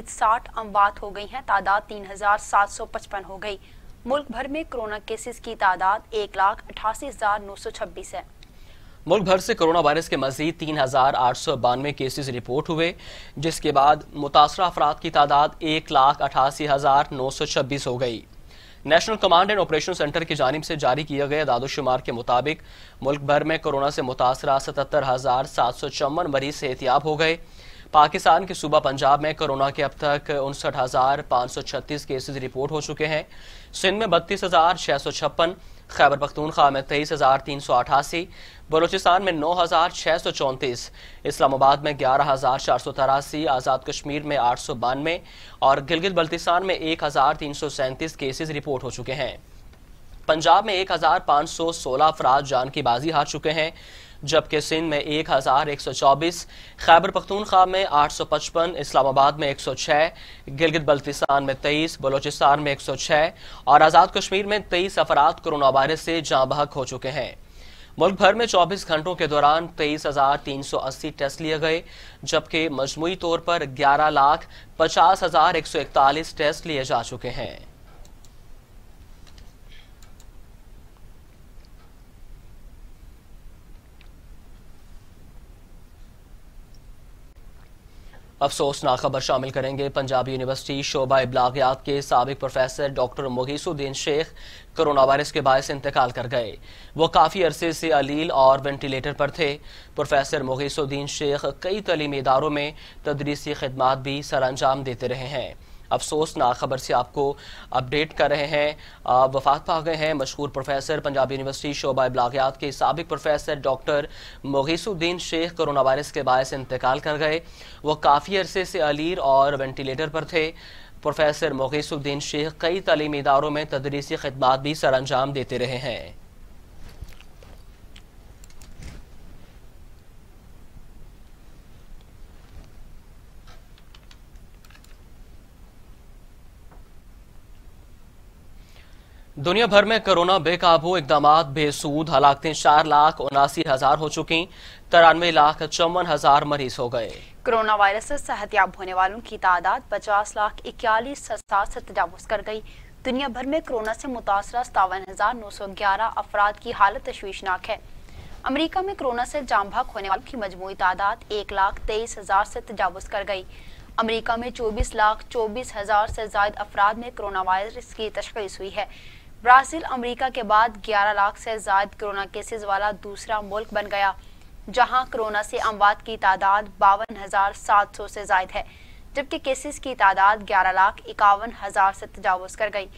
60 अमवात हो गई हैं, तादाद 3755 हो गई। मुल्क भर में कोरोना केसेस की तादाद 1,88,926 है। मुल्क भर से कोरोना वायरस के मजीद 3,892 केसेस रिपोर्ट हुए, जिसके बाद मुतासरा अफराद की तादाद 1,88,926 हो गई। National command and operation centre की जानिब से जारी किए गए दादोशुमार के मुताबिक मुल्क भर में कोरोना से मुतासरा 77,754 मरीज सेहतियाब हो गए। पाकिस्तान के सूबा पंजाब में कोरोना के अब तक 59,536 केसेस रिपोर्ट हो चुके हैं। सिंध में 32,656, खैबर पख्तूनख्वा में 23,388, बलूचिस्तान में 9,634, इस्लामाबाद में 11,483, आज़ाद कश्मीर में 892 और गिलगित बल्तिस्तान में 1,337 केसेस रिपोर्ट हो चुके हैं। पंजाब में 1,516 अफराद जान की बाजी हार चुके हैं, जबकि सिंध में 1,124, खैबर पख्तूनख्वा में 855, इस्लामाबाद में 106, गिलगित बल्तिस्तान में 23, बलूचिस्तान में 106 और आज़ाद कश्मीर में 23 अफराद कोरोना वायरस से जाँ बहक हो चुके हैं। मुल्क भर में 24 घंटों के दौरान 23,380 टेस्ट लिए गए, जबकि मजमूई तौर पर 11,50,141 टेस्ट लिए जा चुके हैं। अफसोसनाक खबर शामिल करेंगे। पंजाब यूनिवर्सिटी शोबा इब्लागियात के साबिक professor doctor Mughisuddin Sheikh corona virus के बायस इंतकाल कर गए। वो काफ़ी अरसे से अलील और वेंटिलेटर पर थे। प्रोफेसर मुगीसुद्दीन शेख कई तलीमी इदारों में तदरीसी खिदमात भी सर अंजाम देते रहे हैं। अफसोसनाक खबर से आपको अपडेट कर रहे हैं। वफात पा गए हैं मशहूर प्रोफेसर, पंजाब यूनिवर्सिटी शोबा इब्लागियात के साबिक professor doctor Mughisuddin Sheikh corona virus के बायस इंतकाल कर गए। वो काफ़ी अरसे से अलील और वेंटिलेटर पर थे। प्रोफेसर मुगीसुद्दीन शेख कई तालीमी इदारों में तदरीसी खिदमात भी सर अंजाम देते रहे हैं। दुनिया भर में कोरोना बेकाबू, इकदामात बेसूद, हलाकतें 4,79,000 हो चुकी, 93,54,000 मरीज हो गए। कोरोना वायरस से सेहतियाब होने वालों की तादाद 50,41,000 से तजावुज कर गई। दुनिया भर में कोरोना से मुतासरा 57,911 अफराद की हालत तशवीशनाक है। अमरीका में कोरोना से जाम बहक होने वालों की मजमूई तादाद 1,23,000 से तजावुज कर गई। अमरीका में 24,24,000 से ज्यादा अफराद में कोरोना वायरस की तशखीस हुई है। ब्राजील अमरीका के बाद 11 लाख से ज्यादा कोरोना केसेस वाला दूसरा मुल्क बन गया, जहां कोरोना से अमवात की तादाद 52,700 से ज्यादा है, जबकि केसेस की तादाद 11,51,000 से तजावुज कर गई।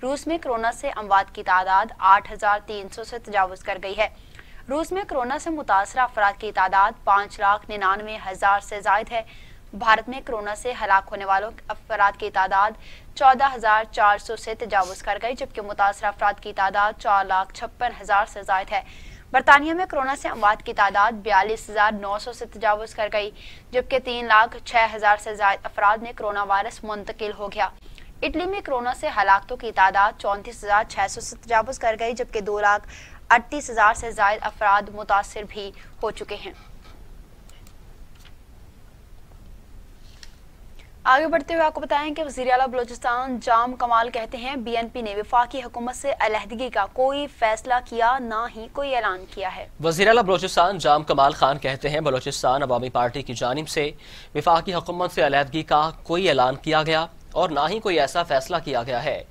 रूस में कोरोना से अमवात की तादाद 8,300 से तजावुज कर गई है। रूस में कोरोना से मुतासरा अफराद की तादाद 5,99,000 से ज्यादा है। भारत में कोरोना से हलाक होने वालों अफराद की तादाद 14,400 से तजावुज कर गई, जबकि मुतासरा अफराद की तादाद 4,56,000 से ज्यादा है। बरतानिया में कोरोना से अमवात की तादाद 42,900 से तजावुज कर गई, जबकि 3,06,000 से ज्यादा अफराद में कोरोना वायरस मुंतकिल हो गया। इटली में कोरोना से हलाकतों की तादाद 34,600 से तजावुज कर गई, जबकि 2,38,000 से ज्यादा अफराद मुतासिर भी हो चुके हैं। आगे बढ़ते हुए आपको बताएं कि वज़ीर आला बलूचिस्तान जाम कमाल कहते हैं, बीएनपी ने वफाकी हुकूमत से अलहदगी का कोई फैसला किया, ना ही कोई ऐलान किया है। वज़ीर आला बलूचिस्तान जाम कमाल खान कहते हैं, बलूचिस्तान अवामी पार्टी की जानिब से वफाकी हुकूमत से अलहदगी का कोई ऐलान किया गया और ना ही कोई ऐसा फैसला किया गया है।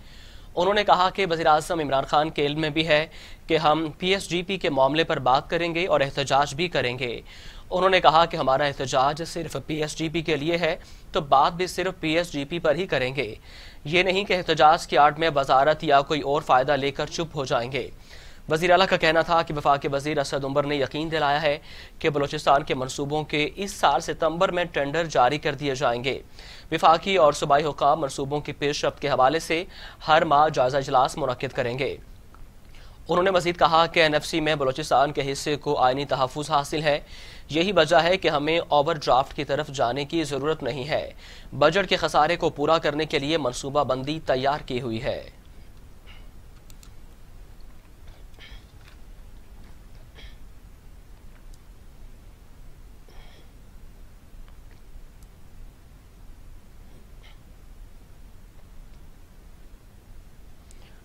उन्होंने कहा कि वज़ीर आज़म इमरान खान के इल्म में भी है कि हम PSGP के मामले पर बात करेंगे और एहतजाज भी करेंगे। उन्होंने कहा कि हमारा एहतजाज सिर्फ PSGP के लिए है, तो बात भी सिर्फ PSGP पर ही करेंगे। ये नहीं कि एहतजाज की आड़ में वजारत या कोई और फ़ायदा लेकर चुप हो जाएंगे। वज़ीर आला का कहना था कि वफाकी वज़ीर असद उमर ने यकीन दिलाया है कि बलूचिस्तान के मनसूबों के इस साल सितंबर में टेंडर जारी कर दिए जाएंगे। वफाकी और सूबाई हुकाम मनसूबों की पेशरफ्त के हवाले से हर माह जायजा इजलास मुनक्किद करेंगे। उन्होंने मजीद कहा कि NFC में बलूचिस्तान के हिस्से को आइनी तहफ़्फ़ुज़ हासिल है। यही वजह है कि हमें ओवर ड्राफ्ट की तरफ जाने की ज़रूरत नहीं है। बजट के खसारे को पूरा करने के लिए मनसूबा बंदी तैयार की हुई है।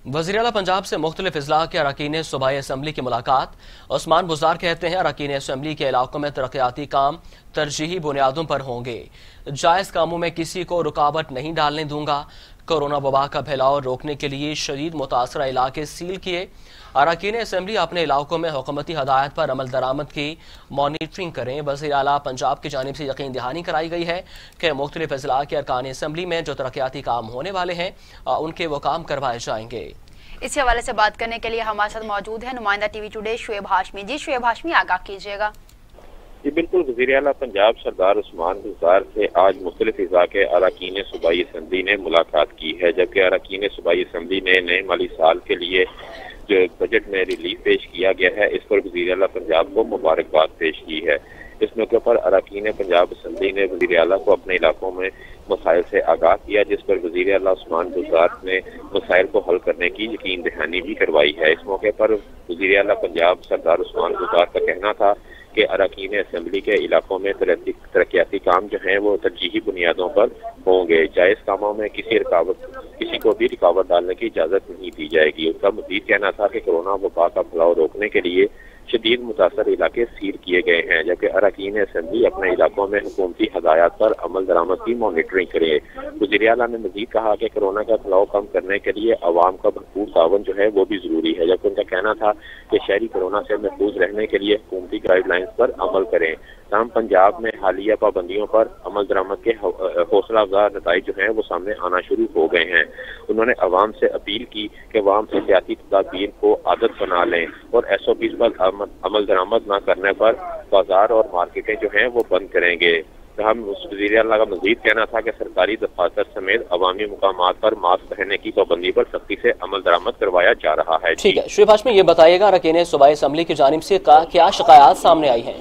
वज़ीर आला पंजाब से मुख्तलिफ अजला के अरकान सूबाई असम्बली की मुलाकात। उस्मान बुज़दार कहते हैं अरकान असम्बली के इलाकों में तरक्याती काम तरजीही बुनियादों पर होंगे। जायज़ कामों में किसी को रुकावट नहीं डालने दूंगा। कोरोना वबा का फैलाव रोकने के लिए शदीद मुतासरा इलाके सील किए। अरकान असम्बली अपने इलाकों में हुकूमती हदायत पर अमल दरामद की मॉनिटरिंग करें। वज़ीर आला पंजाब की जानिब से यकीन दहानी कराई गई है कि मुख्तलिफ अजला के अरकान असम्बली में जो तरक्याती काम होने वाले हैं उनके वो काम करवाए जाएंगे। इसी हवाले से बात करने के लिए हमारे साथ मौजूद है नुमाइंदा टीवी टुडे शुएब हाशमी। जी शुएब हाशमी, आगाह कीजिएगा। जी बिल्कुल, वज़ीर आला पंजाब सरदार उस्मान बुज़दार से आज मुख्तलिफ अज़ला के अरकान सूबाई असम्बली ने मुलाकात की है, जबकि अरकान सूबाई असम्बली ने नए माली साल के लिए जो बजट में रिलीफ पेश किया गया है, इस पर वज़ीर आला पंजाब को मुबारकबाद पेश की है। इस मौके पर अरकान पंजाब असम्बली ने वज़ीर आला को अपने इलाकों में मसाइल से आगाह किया, जिस पर वज़ीर आला उस्मान बुज़दार ने मसाइल को हल करने की यकीन दहानी भी करवाई है। इस मौके पर वज़ीर आला पंजाब सरदार उस्मान बुज़दार का कहना था कि अरकान असम्बली के इलाकों में तरक्याती काम जो हैं वो तरजीही बुनियादों पर होंगे। जायज़ कामों में किसी को भी रुकावट डालने की इजाज़त नहीं दी जाएगी। उनका मज़ीद कहना था कि कोरोना वबा का फैलाव रोकने के लिए शदीद मुतासर इलाके सील किए गए हैं, जबकि अरकान असम्बली अपने इलाकों में हुकूमती हदायत पर अमल दरामद की मॉनिटरिंग करें। वज़ीर आला ने मज़ीद कहा कि कोरोना का फैलाव कम करने के लिए अवाम का भरपूर तावन जो है वो भी ज़रूरी है, जबकि उनका कहना था कि शहरी कोरोना से महफूज रहने के लिए हुकूमती गाइडलाइंस पर अमल करें। तमाम पंजाब में हालिया पाबंदियों पर अमल दरामद के हौसला अफजा नताइज जो हैं वो सामने आना शुरू हो गए हैं। उन्होंने अवाम से अपील की कि अवाम एहतियाती तदाबीर को आदत बना लें और SOPs पर अमल दरामद न करने पर बाजार और मार्केटें जो हैं वो बंद करेंगे। हम वज़ीर आला का मज़ीद कहना था कि सरकारी दफातर समेत अवामी मुकामात पर मास्क पहनने की पाबंदी पर सख्ती से अमल दरामद करवाया जा रहा है। ठीक है, शुएब हाशमी, ये बताइएगा अरकान सूबाई असम्बली की जानिब से क्या शिकायत सामने आई है?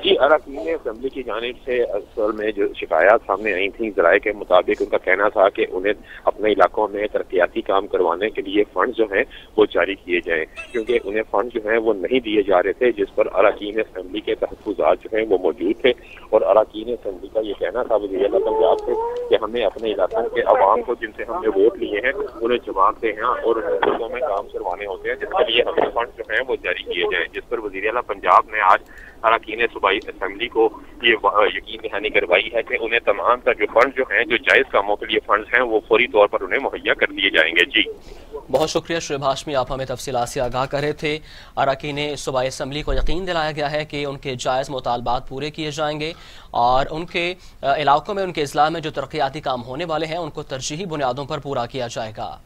जी, अरकान असम्बली की जानिब से असल में जो शिकायत सामने आई थी, ज़राए के मुताबिक उनका कहना था कि उन्हें अपने इलाकों में तरक्याती काम करवाने के लिए फंड जो हैं वो जारी किए जाएं, क्योंकि उन्हें फंड जो हैं वो नहीं दिए जा रहे थे, जिस पर अरकान असम्बली के तहफ़्फ़ुज़ात जो हैं वो मौजूद थे। और अरकान असम्बली का ये कहना था वज़ीर आला पंजाब से कि हमें अपने इलाकों के अवाम को जिनसे हमने वोट लिए हैं उन्हें जवाब दें हैं और इलाकों में काम करवाने होते हैं, जिसके लिए हमें फंड जो हैं वो जारी किए जाएँ। जिस पर वज़ीर आला पंजाब ने आज अरकान सूबाई असम्बली को ये यकीन दहानी करवाई है कि उन्हें तमाम का जो फंड जो हैं, जो जायज़ कामों के लिए फंड हैं, वो फौरी तौर पर उन्हें मुहैया कर दिए जाएंगे। जी बहुत शुक्रिया शुएब हाशमी, आप हमें तफसीलात से आगाह कर रहे थे। अरकान सूबाई असम्बली को यकीन दिलाया गया है कि उनके जायज़ मुतालबात पूरे किए जाएंगे और उनके इलाकों में, उनके अजला में जो तरक्याती काम होने वाले हैं उनको तरजीही बुनियादों पर पूरा किया जाएगा।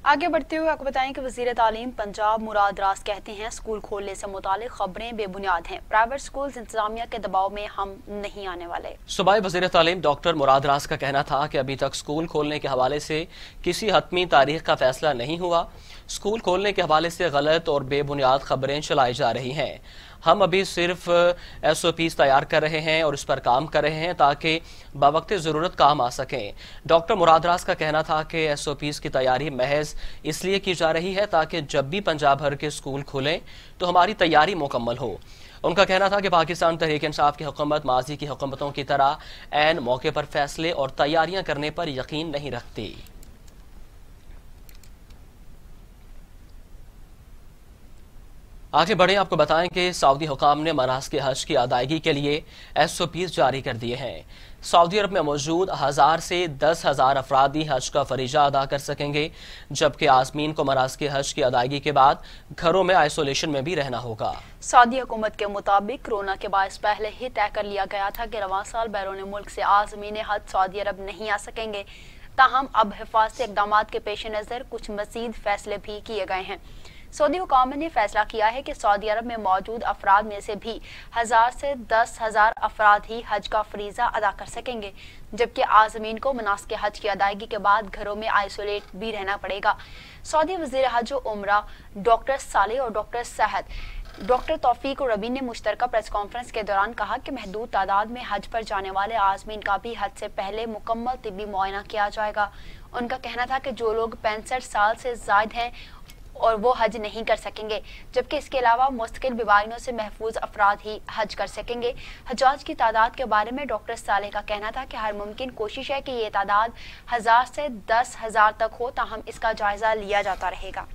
आगे बढ़ते हुए आपको बताएं कि वज़ीर तालीम पंजाब मुराद रास कहते हैं स्कूल खोलने से मुतालिक खबरें बेबुनियाद हैं। प्राइवेट स्कूल इंतजामिया के दबाव में हम नहीं आने वाले। सूबाई वज़ीर तालीम डॉक्टर मुराद रास का कहना था कि अभी तक स्कूल खोलने के हवाले से किसी हतमी तारीख का फैसला नहीं हुआ। स्कूल खोलने के हवाले से गलत और बेबुनियाद खबरें चलाई जा रही हैं। हम अभी सिर्फ SOPs तैयार कर रहे हैं और इस पर काम कर रहे हैं ताकि बवक्त ज़रूरत काम आ सकें। डॉक्टर मुराद रास का कहना था कि SOPs की तैयारी महज इसलिए की जा रही है ताकि जब भी पंजाब भर के स्कूल खुलें तो हमारी तैयारी मुकम्मल हो। उनका कहना था कि पाकिस्तान तहरीक इंसाफ की हुकूमत माजी की हुकूमतों की तरह ऐन मौके पर फैसले और तैयारियां करने पर यकीन नहीं रखती। आगे बढ़े, आपको बताएं कि सऊदी हुकाम ने मनासिक हज की अदायगी के लिए SOPs जारी कर दिए हैं। सऊदी अरब में मौजूद 1000 से 10,000 अफरादी हज का फरीजा अदा कर सकेंगे, जबकि आज़मीन को मनासिक हज की अदायगी के बाद घरों में आइसोलेशन में भी रहना होगा। सऊदी हुकूमत के मुताबिक कोरोना के बायस पहले ही तय कर लिया गया था कि रवां साल बैरून मुल्क से आज़मीन हज सऊदी अरब नहीं आ सकेंगे। ताहम अब हिफाजती इक़दाम के पेश नज़र कुछ मज़ीद फैसले भी किए गए हैं। सऊदी हुकाम ने फैसला किया है कि सऊदी अरब में मौजूद अफराद में से भी 1000 से 10,000 अफराद ही हज का फरीजा अदा कर सकेंगे, जबकि आज़मीन को मनासिक हज की अदायगी के बाद घरों में आइसोलेट भी रहना पड़ेगा। सऊदी वज़ीर हज व उम्रा डॉक्टर साले और डॉक्टर सेहत डॉक्टर तौफीक रबी ने मुश्तरका प्रेस कॉन्फ्रेंस के दौरान कहा कि महदूद तादाद में हज पर जाने वाले आज़मीन का भी हज से पहले मुकम्मल तिब्बी मुआयना किया जाएगा। उनका कहना था कि जो लोग 65 साल से ज़ायद हैं اور وہ حج نہیں کر سکیں گے، جبکہ اس کے علاوہ مستقل بیماریوں سے محفوظ افراد ہی حج کر سکیں گے۔ حجاج کی تعداد کے بارے میں ڈاکٹر صالح کا کہنا تھا کہ ہر ممکن کوشش ہے کہ یہ تعداد 1000 سے 10,000 تک ہو، تاہم اس کا جائزہ لیا جاتا رہے گا۔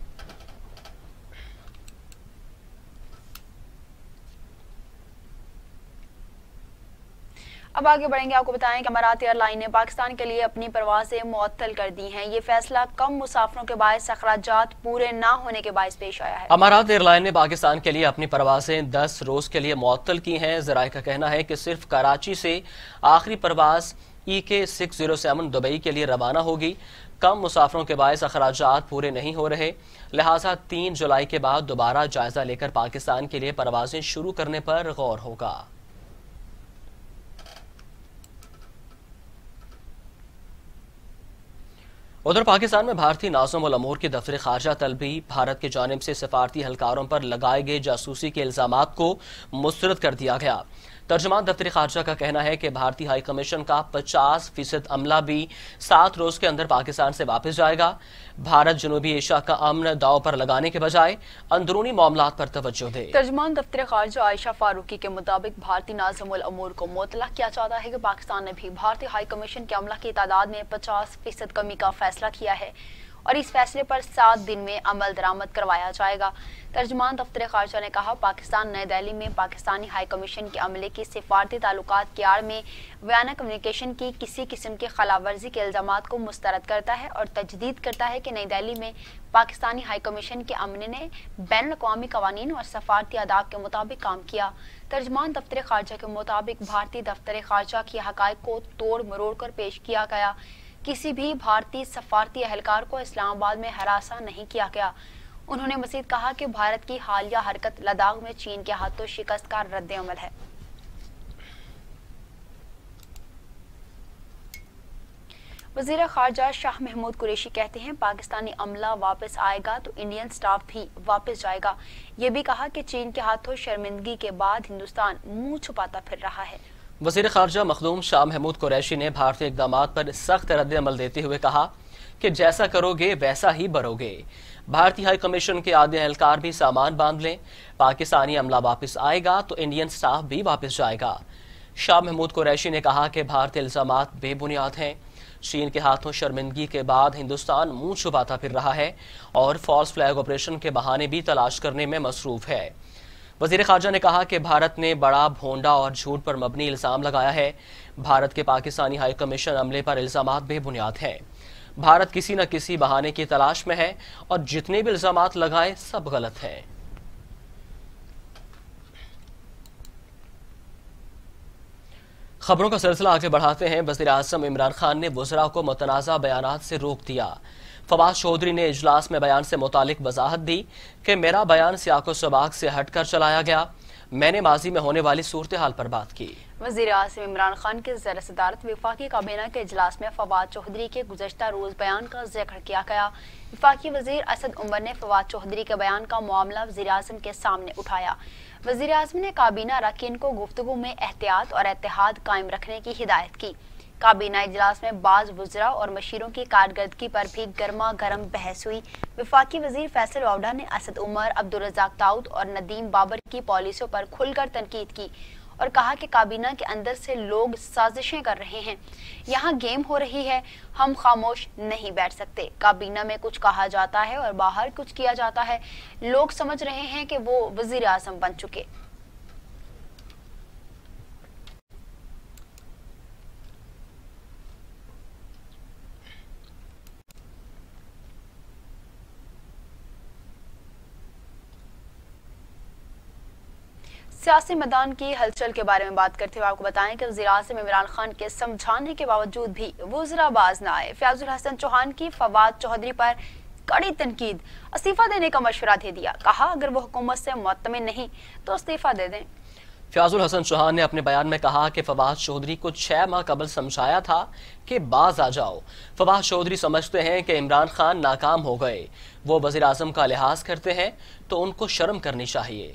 اب آگے بڑھیں گے، آپ کو بتائیں کہ امارات ایئر لائن نے پاکستان کے لیے اپنی پروازیں معطل کر دی ہیں۔ یہ فیصلہ کم مسافروں کے باعث اخراجات پورے نہ ہونے کے باعث پیش آیا ہے۔ امارات ایئر لائن نے پاکستان کے لیے اپنی پروازیں 10 روز کے لیے معطل کی ہیں۔ ذرائع کا کہنا ہے کہ صرف کراچی سے آخری پرواز EK607 دبئی کے لیے روانہ ہوگی۔ کم مسافروں کے باعث اخراجات پورے نہیں ہو رہے، لہٰذا 3 جولائی کے بعد دوبارہ جائزہ لے کر پاکستان کے لیے پروازیں شروع کرنے پر غور ہوگا۔ ادھر پاکستان میں بھارتی ناظم الامور کی دفتر خارجہ طلبی بھارت کی جانب سے سفارتی اہلکاروں پر لگائے گئے جاسوسی کے الزامات کو مسترد کر دیا گیا۔ ترجمان دفتر خارجہ کا کہنا ہے کہ بھارتی ہائی کمیشن کا 50% عملہ بھی 7 روز کے اندر پاکستان سے واپس جائے گا۔ بھارت جنوبی ایشیا کا امن داؤ پر لگانے کے بجائے اندرونی معاملات پر توجہ دے۔ ترجمان دفتر خارجہ عائشہ فاروقی کے مطابق بھارتی ناظم الامور کو مطلع کیا چاہتا ہے کہ پاکستان نے بھی بھارتی ہائی کمیشن کے عملہ کی تعداد میں 50% کمی کا فیصلہ کیا ہے اور اس فیصلے پر 7 دن میں عمل درآمد کروایا جائے گا۔ ترجمان دفتر خارجہ نے کہا، پاکستان نئی دہلی میں پاکستانی ہائی کمیشن کے عملے کی سفارتی تعلقات کی آڑ میں ویانہ کمیونیکیشن کی کسی قسم کی خلاف ورزی کے الزامات کو مسترد کرتا ہے اور تجدید کرتا ہے کہ نئی دہلی میں پاکستانی ہائی کمیشن کے عملے نے بین الاقوامی قوانین اور سفارتی آداب کے مطابق کام کیا۔ ترجمان دفتر خارجہ کے مطابق بھارتی دفتر خارجہ کی حقائق کو توڑ مروڑ کر پیش کیا گیا۔ کسی بھی بھارتی سفارتی اہلکار کو اسلام آباد میں ہراساں نہیں کیا گیا۔ انہوں نے مزید کہا کہ بھارت کی حالیہ حرکت لداخ میں چین کے ہاتھوں شکست کا رد عمل ہے۔ وزیر خارجہ شاہ محمود قریشی کہتے ہیں، پاکستانی عملہ واپس آئے گا تو انڈین سٹاف بھی واپس جائے گا۔ یہ بھی کہا کہ چین کے ہاتھوں شرمندگی کے بعد ہندوستان منہ چھپاتا پھر رہا ہے۔ وزیر خارجہ مخدوم شاہ محمود قریشی نے بھارتی اقدامات پر سخت رد عمل دیتے ہوئے کہا کہ جیسا کرو گے ویسا ہی بھرو گے۔ بھارتی ہائی کمیشن کے آدھے اہلکار بھی سامان باندھ لیں، پاکستانی عملہ واپس آئے گا تو انڈین سٹاف بھی واپس جائے گا۔ شاہ محمود قریشی نے کہا کہ بھارتی الزامات بے بنیاد ہیں۔ چین کے ہاتھوں شرمندگی کے بعد ہندوستان منہ چھپاتا پھر رہا ہے اور فالس فلیگ آپریشن کے بہانے بھی تلاش کرنے میں مصروف ہے۔ وزیر خارجہ نے کہا کہ بھارت نے بڑا بھونڈا اور جھوٹ پر مبنی الزام لگایا ہے۔ بھارت کے پاکستانی ہائی کمیشن عملے پر الزامات بے بنیاد ہیں۔ بھارت کسی نہ کسی بہانے کی تلاش میں ہے اور جتنے بھی الزامات لگائے سب غلط ہیں۔ خبروں کا سلسلہ آگے بڑھاتے ہیں۔ وزیر اعظم عمران خان نے وزراء کو متنازع بیانات سے روک دیا۔ فواد چودھری نے اجلاس میں بیان سے متعلق وضاحت دی کہ میرا بیان سیاق و سباق سے ہٹ کر چلایا گیا، میں نے ماضی میں ہونے والی صورتحال پر بات کی۔ وزیر اعظم عمران خان کے زیر صدارت وفاقی کابینہ کے اجلاس میں فواد چودھری کے گزشتہ روز بیان کا ذکر کیا گیا۔ وفاقی وزیر اسد عمر نے فواد چودھری کے بیان کا معاملہ وزیر اعظم کے سامنے اٹھایا۔ وزیر اعظم نے کابینہ اراکین کو گفتگو میں احتیاط اور اتحاد قائم رکھنے کی ہدایت کی۔ کابینہ اجلاس میں بعض وزراء اور مشیروں کی کارکردگی پر بھی گرما گرم بحث ہوئی۔ وفاقی وزیر فیصل واوڈا نے اسد عمر، عبدالرزاق داؤد اور ندیم بابر کی پالیسیوں پر کھل کر تنقید کی اور کہا کہ کابینہ کے اندر سے لوگ سازشیں کر رہے ہیں، یہاں گیم ہو رہی ہے، ہم خاموش نہیں بیٹھ سکتے۔ کابینہ میں کچھ کہا جاتا ہے اور باہر کچھ کیا جاتا ہے، لوگ سمجھ رہے ہیں کہ وہ وزیر اعظم بن چکے۔ سیاسی میدان کی ہلچل کے بارے میں بات کرتے ہوئے آپ کو بتائیں کہ وزیر اعظم عمران خان کے سمجھانے کے باوجود بھی وزراء باز نہ آئے۔ فیاض الحسن چوہان کی فواد چودھری پر کڑی تنقید، استعفیٰ دینے کا مشورہ دے دیا، کہا اگر وہ حکومت سے مطمئن نہیں تو استعفیٰ دے دیں۔ فیاض الحسن چوہان نے اپنے بیان میں کہا کہ فواد چودھری کو 6 ماہ قبل سمجھایا تھا کہ باز آ جاؤ۔ فواد چودھری سمجھتے ہیں کہ عمران خان ناکام ہو گئے، وہ وزیر اعظم کا لحاظ کرتے ہیں تو ان کو شرم کرنی چاہیے۔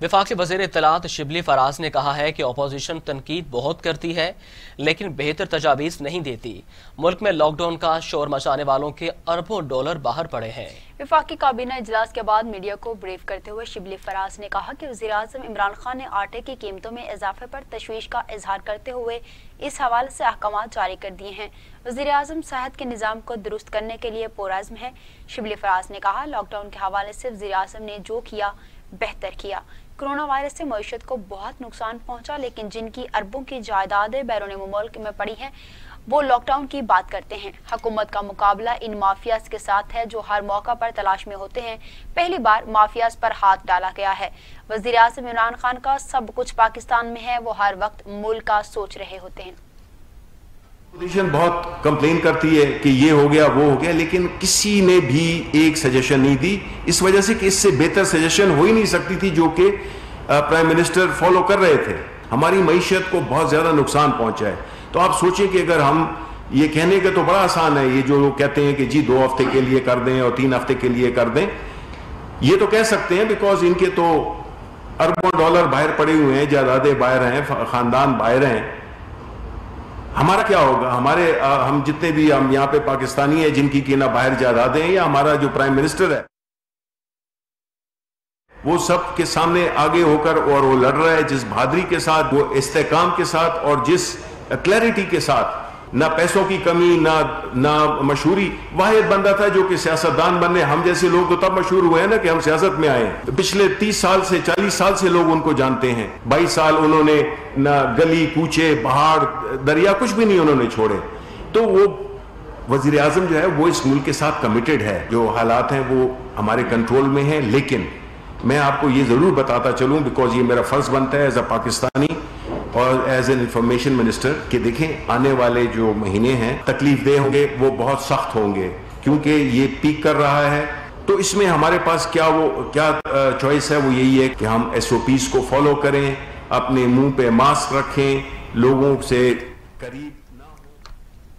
वफाकी वज़ीर इत्तलात शिबली फराज ने कहा है कि अपोजिशन तनकीद बहुत करती है लेकिन बेहतर तजावीज़ नहीं देती। मुल्क में लॉकडाउन का शोर मचाने वालों के अरबों डॉलर बाहर पड़े हैं। वफाकी काबीना इजलास के बाद मीडिया को ब्रीफ करते हुए शिबली फराज ने कहा कि वज़ीर-ए-आज़म इमरान खान ने आटे की कीमतों में इजाफे पर तशवीश का इजहार करते हुए इस हवाले से अहकाम जारी कर दिए हैं। वज़ीर-ए-आज़म सेहत के निज़ाम को दुरुस्त करने के लिए पुरअज़्म है। शिबली फराज ने कहा, लॉकडाउन के हवाले से वज़ीर-ए-आज़म ने जो किया बेहतर किया। कोरोना वायरस से मईशत को बहुत नुकसान पहुंचा, लेकिन जिनकी अरबों की जायदादें बैरून मुल्क में पड़ी हैं वो लॉकडाउन की बात करते हैं। हुकूमत का मुकाबला इन माफियाज के साथ है जो हर मौका पर तलाश में होते हैं। पहली बार माफियाज पर हाथ डाला गया है। वज़ीर-ए-आज़म इमरान खान का सब कुछ पाकिस्तान में है, वो हर वक्त मुल्क का सोच रहे होते हैं। अपोजिशन बहुत कंप्लेन करती है कि ये हो गया वो हो गया, लेकिन किसी ने भी एक सजेशन नहीं दी, इस वजह से कि इससे बेहतर सजेशन हो ही नहीं सकती थी जो कि प्राइम मिनिस्टर फॉलो कर रहे थे। हमारी मईशत को बहुत ज्यादा नुकसान पहुंचा है। तो आप सोचें कि अगर हम ये कहने का तो बड़ा आसान है, ये जो लोग कहते हैं कि जी 2 हफ्ते के लिए कर दें और 3 हफ्ते के लिए कर दें, ये तो कह सकते हैं बिकॉज इनके तो अरबों डॉलर बाहर पड़े हुए हैं, जायदादें बाहर हैं, खानदान बाहर हैं। हमारा क्या होगा? हम जितने भी हम यहाँ पे पाकिस्तानी हैं जिनकी कि ना बाहर जायदादें हैं, या हमारा जो प्राइम मिनिस्टर है वो सब के सामने आगे होकर और वो लड़ रहा है जिस बहादुरी के साथ, वो इस्तेकाम के साथ और जिस क्लैरिटी के साथ, ना पैसों की कमी ना मशहूरी। वाहिद बंदा था जो कि सियासतदान बनने, हम जैसे लोग तो तब मशहूर हुए हैं ना कि हम सियासत में आए। पिछले 30 साल से 40 साल से लोग उनको जानते हैं। 22 साल उन्होंने ना गली कूचे पहाड़ दरिया कुछ भी नहीं उन्होंने छोड़े। तो वो वजीर आजम जो है वो इस मुल्क के साथ कमिटेड है। जो हालात हैं वो हमारे कंट्रोल में हैं, लेकिन मैं आपको ये जरूर बताता चलूं बिकॉज ये मेरा फर्ज बनता है एज अ पाकिस्तानी और एज एन इंफॉर्मेशन मिनिस्टर कि देखें आने वाले जो महीने हैं तकलीफ दे होंगे, वो बहुत सख्त होंगे क्योंकि ये पीक कर रहा है। तो इसमें हमारे पास क्या चॉइस है, वो यही है कि हम SOPs को फॉलो करें, अपने मुंह पे मास्क रखें, लोगों से करीब।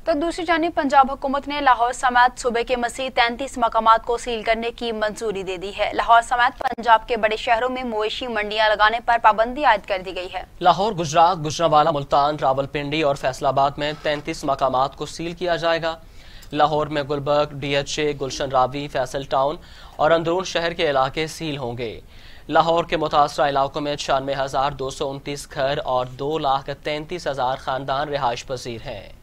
तो दूसरी जानिब पंजाब हुकूमत ने लाहौर समेत सूबे के मज़ीद 33 मकामात को सील करने की मंजूरी दे दी है। लाहौर समेत पंजाब के बड़े शहरों में मवेशी मंडियां लगाने पर पाबंदी आयद कर दी गई है। लाहौर, गुजरात, गुजरांवाला, मुल्तान, रावलपिंडी और फैसलाबाद में 33 मकामात को सील किया जाएगा। लाहौर में गुलबर्ग, DHA, गुलशन रावी, फैसल टाउन और अंदरून शहर के इलाके सील होंगे। लाहौर के मुतासरा इलाकों में 96,229 घर और 2,33,000 खानदान रिहाइश पजीर हैं।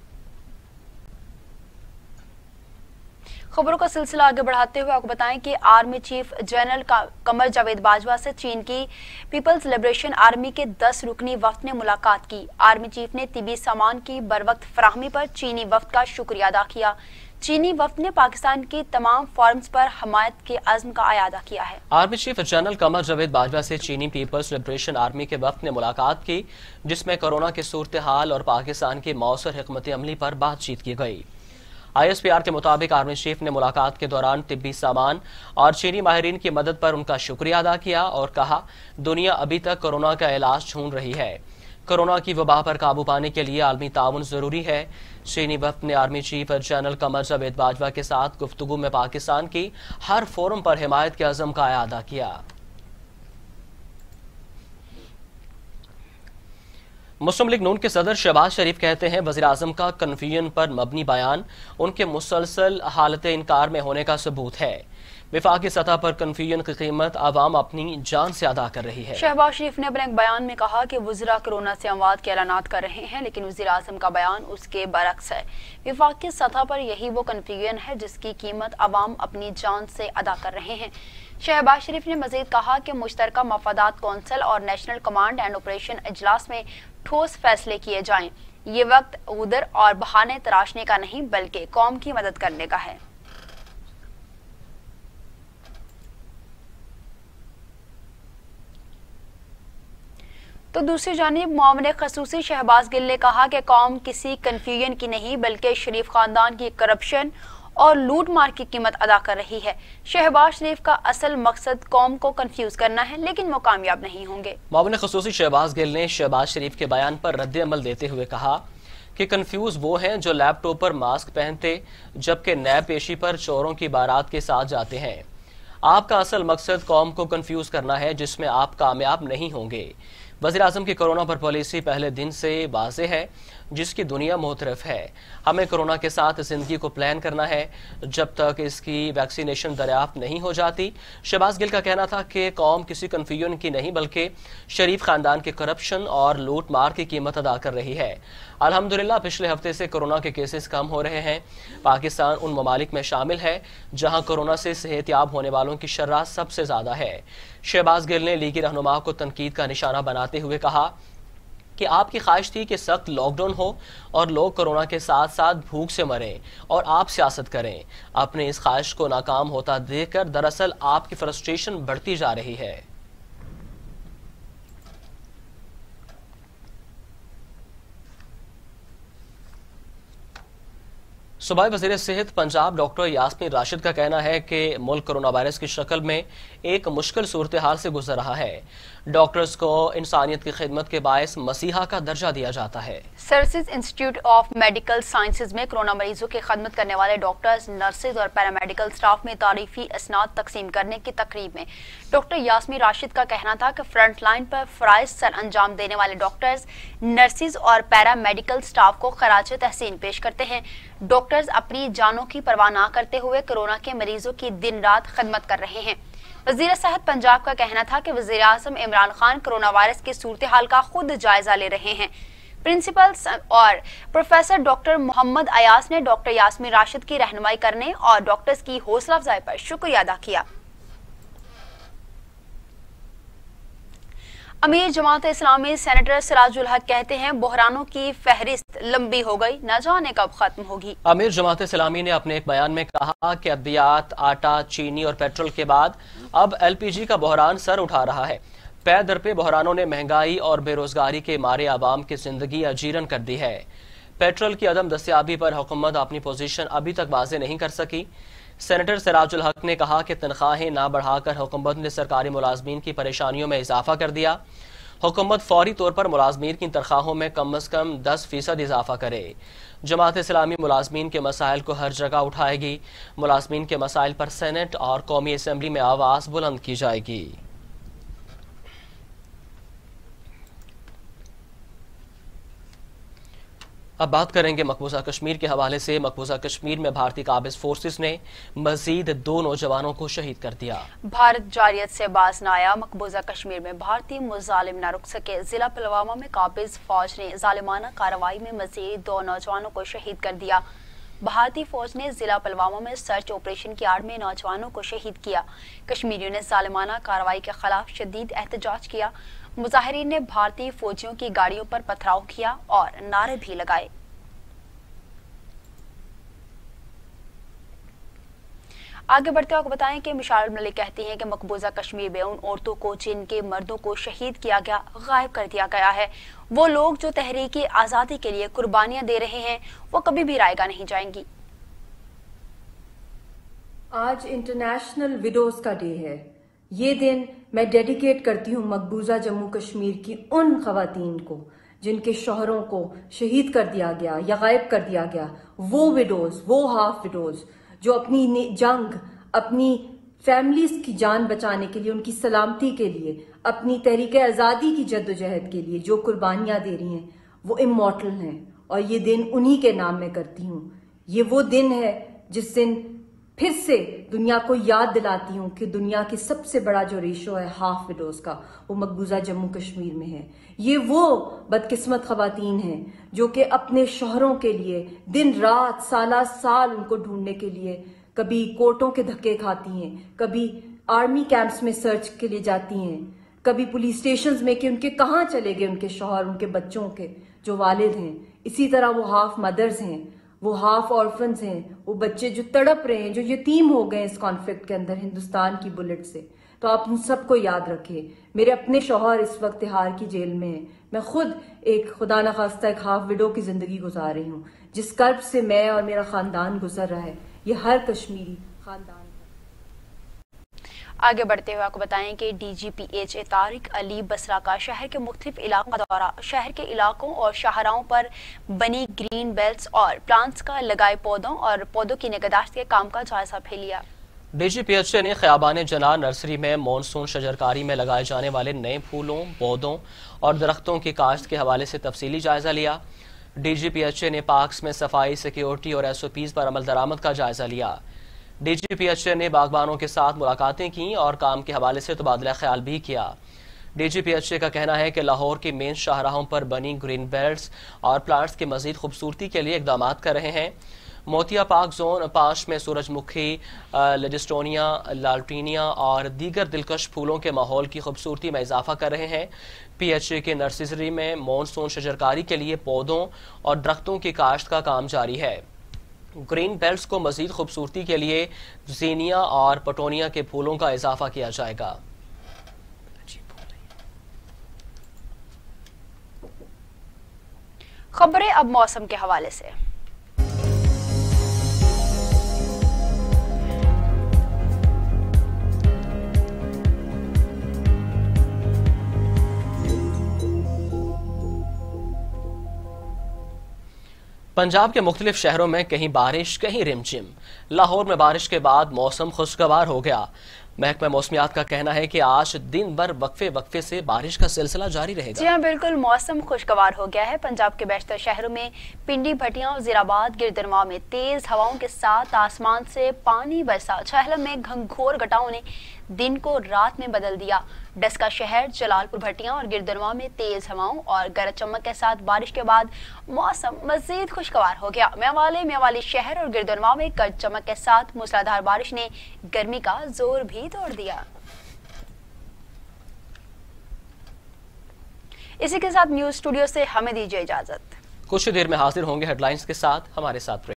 खबरों का सिलसिला आगे बढ़ाते हुए आपको बताएं कि army chief general Qamar Javed Bajwa से चीन की पीपल्स लिबरेशन आर्मी के 10 रुकनी वफ्द ने मुलाकात की। आर्मी चीफ ने तिबी सामान की बरवक्त फराहमी पर चीनी वफ्द का शुक्रिया अदा किया। चीनी वफ्द ने पाकिस्तान की तमाम फॉर्म्स पर हमायत के अज़्म का अयादा किया है। Army chief general Qamar Javed Bajwa से चीनी पीपल्स लिबरेशन आर्मी के वफ्द ने मुलाकात की, जिसमें कोरोना की सूरत हाल और पाकिस्तान की मौसर हिकमत अमली पर बातचीत की गई। ISPR के मुताबिक आर्मी चीफ ने मुलाकात के दौरान तिब्बी सामान और चीनी माहिरीन की मदद पर उनका शुक्रिया अदा किया और कहा दुनिया अभी तक कोरोना का इलाज ढूंढ रही है। कोरोना की वबा पर काबू पाने के लिए आलमी ताउन जरूरी है। चीनी वफ्द ने army chief general Qamar Javed Bajwa के साथ गुफ्तगू में पाकिस्तान की हर फोरम पर हिमायत के अज़म का अयादा किया। मुस्लिम लीग नून के सदर शहबाज शरीफ कहते हैं वज़ीर आज़म का कन्फ्यूजन पर मबनी बयान उनके मुसलसल हालत इनकार में होने का सबूत है। वफाकी सतह पर कन्फ्यूजन की कीमत आवाम अपनी जान से अदा कर रही है। शहबाज शरीफ ने अपने एक बयान में कहा कि वज़ीरा कोरोना से अमवात के ऐलानात कर रहे हैं, लेकिन वज़ीर आज़म का बयान उसके बरक्स है। वफाकी सतह पर यही वो कन्फ्यूजन है जिसकी कीमत आवाम अपनी जान से अदा कर रहे हैं। शहबाज शरीफ ने मजीद कहा कि मुश्तरका मफादात कौंसिल और नेशनल कमांड एंड ऑपरेशन इजलास में ठोस फैसले किए जाएं। ये वक्त उधर और बहाने तराशने का नहीं बल्कि कौम की मदद करने का है। तो दूसरी जानिब मुआविन खसूसी शहबाज गिल ने कहा कि कौम किसी कन्फ्यूजन की नहीं बल्कि शरीफ खानदान की करप्शन और लूट मार की कीमत अदा कर रही है। शहबाज शरीफ का असल मकसद कौम को कंफ्यूज करना है, लेकिन वो कामयाब नहीं होंगे। मुआविन खसूसी शहबाज गिल ने शहबाज शरीफ के बयान पर रद्द अमल देते हुए कहा कि कंफ्यूज वो हैं जो लैपटॉप पर मास्क पहनते जबकि नैब पेशी पर चोरों की बारात के साथ जाते हैं। آپ کا اصل مقصد قوم کو کنفیوز کرنا ہے، جس میں آپ کامیاب نہیں ہوں گے۔ وزیر اعظم کی کورونا پر پالیسی پہلے دن سے واضح ہے، جس کی دنیا معترف ہے۔ ہمیں کورونا کے ساتھ زندگی کو پلان کرنا ہے جب تک اس کی ویکسینیشن دریافت نہیں ہو جاتی۔ شہباز گل کا کہنا تھا کہ قوم کسی کنفیوژن کی نہیں بلکہ شریف خاندان کے کرپشن اور لوٹ مار کی قیمت ادا کر رہی ہے۔ الحمدللہ پچھلے ہفتے سے کورونا کے کیسز کم ہو رہے ہیں۔ پاکستان ان ممالک میں شامل ہے جہاں کورونا سے صحت یاب ہونے والوں کی شرح سب سے زیادہ ہے۔ شہباز گل نے لیگی رہنما کو تنقید کا نشانہ بناتے ہوئے کہا کہ آپ کی خواہش تھی کہ سخت لاک ڈاؤن ہو اور لوگ کورونا کے ساتھ ساتھ بھوک سے مریں اور آپ سیاست کریں۔ اپنے اس خواہش کو ناکام ہوتا دیکھ کر دراصل آپ کی فرسٹریشن بڑھتی جا رہی ہے۔ صوبائی وزیر صحت پنجاب ڈاکٹر یاسمین راشد کا کہنا ہے کہ ملک کورونا وائرس کی شکل میں ایک مشکل صورتحال سے گزر رہا ہے۔ ڈاکٹرز کو انسانیت کی خدمت کے باعث مسیحا کا درجہ دیا جاتا ہے۔ Services institute of medical sciences میں کورونا مریضوں کی خدمت کرنے والے ڈاکٹرز، نرسز اور پیرامیڈیکل سٹاف میں تعریفی اسناد تقسیم کرنے کی تقریب میں ڈاکٹر یاسمین راشد کا کہنا تھا کہ فرنٹ لائن پر فرائض سر انجام دینے والے ڈاکٹرز، نرسز اور پیرامیڈیکل سٹاف کو خراج تحسین پیش کرتے ہیں۔ ڈاکٹرز اپنی جانوں کی پرواہ نہ کرتے ہوئے کورونا کے مریضوں کی دن رات خدمت کر رہے ہیں۔ وزیر صحت پنجاب کا کہنا تھا کہ وزیر اعظم عمران خان کورونا وائرس کی صورتحال کا خود جائزہ لے رہے ہیں۔ پرنسپل اور پروفیسر ڈاکٹر محمد ایاز نے ڈاکٹر یاسمین راشد کی رہنمائی کرنے اور ڈاکٹرز کی حوصلہ افزائی پر شکریہ ادا کیا۔ امیر جماعت اسلامی سینیٹر سراج الحق کہتے ہیں بحرانوں کی فہرست لمبی ہو گئی، نہ جانے کب ختم ہوگی۔ امیر جماعت اسلامی نے اپنے ایک بیان میں کہا کہ ادویات، آٹا، چینی اور پیٹرول کے بعد اب ایل پی جی کا بحران سر اٹھا رہا ہے۔ پے در پہ بحرانوں نے مہنگائی اور بے روزگاری کے مارے عوام کی زندگی اجیرن کر دی ہے۔ پیٹرول کی عدم دستیابی پر حکومت اپنی پوزیشن ابھی تک واضح نہیں کر سکی۔ سینیٹر سراج الحق نے کہا کہ تنخواہیں نہ بڑھا کر حکومت نے سرکاری ملازمین کی پریشانیوں میں اضافہ کر دیا۔ حکومت فوری طور پر ملازمین کی تنخواہوں میں کم از کم 10% اضافہ کرے۔ جماعت اسلامی ملازمین کے مسائل کو ہر جگہ اٹھائے گی۔ ملازمین کے مسائل پر سینٹ اور قومی اسمبلی میں آواز بلند کی جائے گی۔ اب بات کریں گے مقبوضہ کشمیر کے حوالے سے۔ مقبوضہ کشمیر میں بھارتی قابض فورسز نے مزید 2 نوجوانوں کو شہید کر دیا۔ بھارت جارحیت سے باز نہ آیا، مقبوضہ کشمیر میں بھارتی مظالم نہ رک سکے۔ ضلع پلوامہ میں قابض فوج نے ظالمانہ کارروائی میں مزید 2 نوجوانوں کو شہید کر دیا۔ بھارتی فوج نے ضلع پلوامہ میں سرچ آپریشن کی آڑ میں نوجوانوں کو شہید کیا۔ کشمیریوں نے ظالمانہ کارروائی کے خلاف شدید احتجاج کیا۔ مظاہرین نے بھارتی فوجیوں کی گاڑیوں پر پتھراؤ کیا اور نعرے بھی لگائے۔ آگے بڑھتے ہوئے بتائیں کہ مشال ملک کہتی ہیں کہ مقبوضہ کشمیر میں ان عورتوں کو جن کے مردوں کو شہید کیا گیا غائب کر دیا گیا ہے۔ وہ لوگ جو تحریک آزادی کے لیے قربانیاں دے رہے ہیں وہ کبھی بھی رائے گاہ نہیں جائیں گی۔ آج انٹرنیشنل ویڈوز کا ڈے ہے۔ یہ دن میں ڈیڈیکیٹ کرتی ہوں مقبوضہ جموں کشمیر کی ان خواتین کو جن کے شوہروں کو شہید کر دیا گیا یا غائب کر دیا گیا۔ وہ ویڈوز، وہ ہاف ویڈوز جو اپنی جنگ، اپنی فیملیز کی جان بچانے کے لیے، ان کی سلامتی کے لیے، اپنی تحریک آزادی کی جدوجہد کے لیے جو قربانیاں دے رہی ہیں وہ امورٹل ہیں، اور یہ دن انہی کے نام میں کرتی ہوں۔ یہ وہ دن ہے جس دن پھر سے دنیا کو یاد دلاتی ہوں کہ دنیا کی سب سے بڑا جو ریشو ہے ہاف وڈوز کا وہ مقبوضہ جموں کشمیر میں ہے۔ یہ وہ بدقسمت خواتین ہیں جو کہ اپنے شوہروں کے لیے دن رات سالہ سال ان کو ڈھونڈنے کے لیے کبھی کورٹوں کے دھکے کھاتی ہیں، کبھی آرمی کیمپس میں سرچ کے لیے جاتی ہیں، کبھی پولیس سٹیشنز میں کہ ان کے کہاں چلے گئے ان کے شوہر، ان کے بچوں کے جو والد ہیں۔ اسی طرح وہ ہاف مدرز ہیں، وہ ہاف آرفنز ہیں، وہ بچے جو تڑپ رہے ہیں، جو یتیم ہو گئے اس کانفلکٹ کے اندر ہندوستان کی بلٹ سے۔ تو آپ ان سب کو یاد رکھیں۔ میرے اپنے شوہر اس وقت تہاڑ کی جیل میں ہیں، میں خود ایک خدا نخواستہ ایک ہاف وڈو کی زندگی گزار رہی ہوں۔ جس کرب سے میں اور میرا خاندان گزر رہا ہے یہ ہر کشمیری خاندان۔ آگے بڑھتے ہوئے آپ کو بتائیں کہ D G P H Tariq Ali Basra کا شہر کے مختلف علاقوں کا دورہ، شہر کے علاقوں اور شاہراہوں پر بنی گرین بیلٹس اور پلانٹس کا لگائے پودوں اور پودوں کی نگہداشت کے کام کا جائزہ بھی لیا۔ DGPHA نے خیابان جناح نرسری میں مونسون شجرکاری میں لگائے جانے والے نئے پھولوں، پودوں اور درختوں کی کاشت کے حوالے سے تفصیلی جائزہ لیا۔ DGPHA نے پارکس میں صفائی، سیکیورٹی اور SOPs پر عمل درآمد کا جائزہ لیا۔ DGPHA نے باغبانوں کے ساتھ ملاقاتیں کی اور کام کے حوالے سے تبادلہ خیال بھی کیا۔ DGPHA کا کہنا ہے کہ لاہور کی مین شاہراہوں پر بنی گرین بیلٹس اور پلانٹس کی مزید خوبصورتی کے لیے اقدامات کر رہے ہیں۔ موتیا پارک زون 5 میں سورج مکھی، لیجسٹونیا، لالٹینیا اور دیگر دلکش پھولوں کے ماحول کی خوبصورتی میں اضافہ کر رہے ہیں۔ PHA کے نرسری میں مونسون شجرکاری کے لیے پودوں اور درختوں کی کاشت کا کام جاری ہے۔ گرین بیلٹس کو مزید خوبصورتی کے لیے زینیا اور پٹونیا کے پھولوں کا اضافہ کیا جائے گا۔ خبریں اب موسم کے حوالے سے۔ پنجاب کے مختلف شہروں میں کہیں بارش، کہیں رمجم۔ لاہور میں بارش کے بعد موسم خوشگوار ہو گیا۔ محکمہ موسمیات کا کہنا ہے کہ آج دن بھر وقفے سے بارش کا سلسلہ جاری رہے گا۔ جی ہاں بالکل، موسم خوشگوار ہو گیا ہے۔ پنجاب کے بیشتر شہروں میں پنڈی، بھٹیاں، وزیر آباد، گردنواں میں تیز ہواؤں کے ساتھ آسمان سے پانی برسا۔ چہلم میں گھنگھور گٹاؤں نے دن کو رات میں بدل دیا۔ ڈسکا شہر، جلال پور، بھٹیاں اور گردنواں میں تیز ہواؤں اور گرج چمک کے ساتھ بارش کے بعد موسم مزید خوشگوار ہو گیا۔ میوالی شہر اور گردنواں میں گرج چمک کے ساتھ موسلادھار بارش نے گرمی کا زور بھی توڑ دیا۔ اسی کے ساتھ نیوز اسٹوڈیو سے ہمیں دیجیے اجازت۔ کچھ دیر میں حاضر ہوں گے ہیڈ لائنز کے ساتھ، ہمارے ساتھ رہیے۔